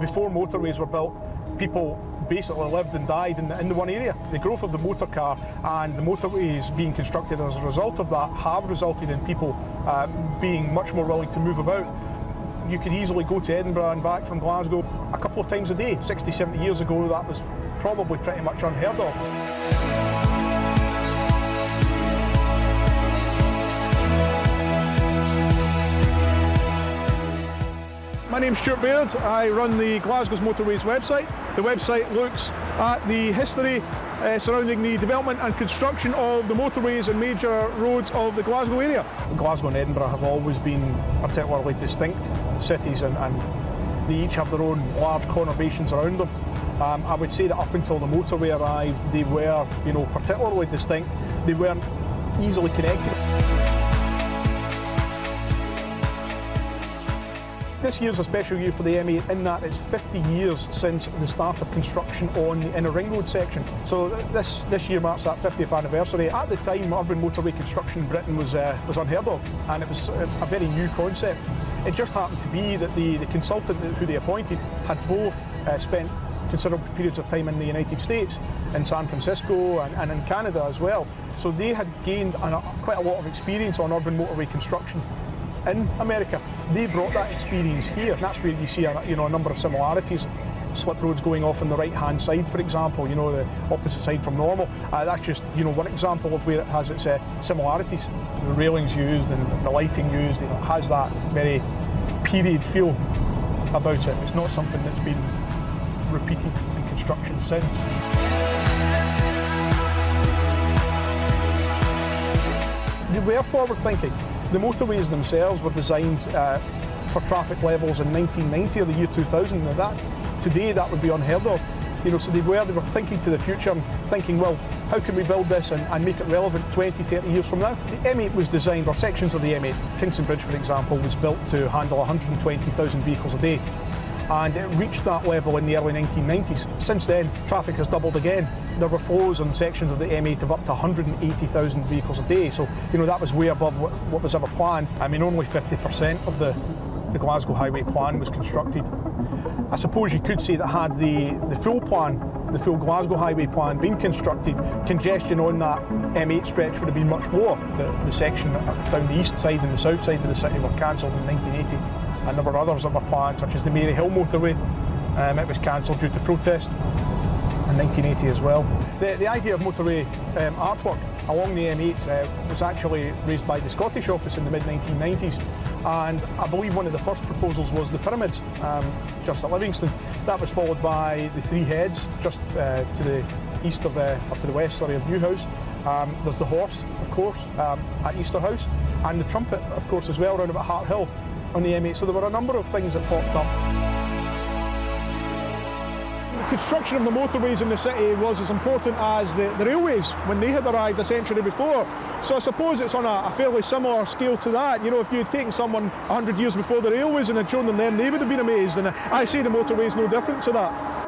Before motorways were built, people basically lived and died in the one area. The growth of the motor car and the motorways being constructed as a result of that have resulted in people being much more willing to move about. You could easily go to Edinburgh and back from Glasgow a couple of times a day. 60, 70 years ago, that was probably pretty much unheard of. My name's Stuart Baird. I run the Glasgow's Motorways website. The website looks at the history surrounding the development and construction of the motorways and major roads of the Glasgow area. Glasgow and Edinburgh have always been particularly distinct cities, and they each have their own large conurbations around them. I would say that up until the motorway arrived, they were, particularly distinct. They weren't easily connected. This year's a special year for the M8 in that it's 50 years since the start of construction on the inner ring road section. So this year marks that 50th anniversary. At the time, urban motorway construction in Britain was unheard of, and it was a very new concept. It just happened to be that the consultant who they appointed had both spent considerable periods of time in the United States, in San Francisco and in Canada as well. So they had gained quite a lot of experience on urban motorway construction in America. They brought that experience here, and that's where you see a number of similarities. Slip roads going off on the right-hand side, for example, the opposite side from normal. That's just one example of where it has its similarities. The railings used and the lighting used, it has that very period feel about it. It's not something that's been repeated in construction since. They were forward-thinking. The motorways themselves were designed for traffic levels in 1990 or the year 2000. Now today that would be unheard of. So they were thinking to the future and thinking, well, how can we build this and make it relevant 20, 30 years from now? The M8 was designed, or sections of the M8, Kingston Bridge for example, was built to handle 120,000 vehicles a day. And it reached that level in the early 1990s. Since then, traffic has doubled again. There were flows on sections of the M8 of up to 180,000 vehicles a day. So, that was way above what was ever planned. I mean, only 50% of the Glasgow Highway Plan was constructed. I suppose you could say that had the full plan, the full Glasgow Highway Plan been constructed, congestion on that M8 stretch would have been much lower. The section down the east side and the south side of the city were cancelled in 1980. And there were others that were planned, such as the Mary Hill motorway. It was cancelled due to protest in 1980 as well. The idea of motorway artwork along the M8 was actually raised by the Scottish Office in the mid-1990s, and I believe one of the first proposals was the pyramids just at Livingston. That was followed by the three heads just to the east of, up to the west, of Newhouse. There's the horse, of course, at Easterhouse, and the trumpet, of course, as well, around about Hart Hill on the M8. So there were a number of things that popped up. The construction of the motorways in the city was as important as the railways when they had arrived a century before. So I suppose it's on a fairly similar scale to that. If you had taken someone 100 years before the railways and had shown them then, they would have been amazed. And I say the motorway is no different to that.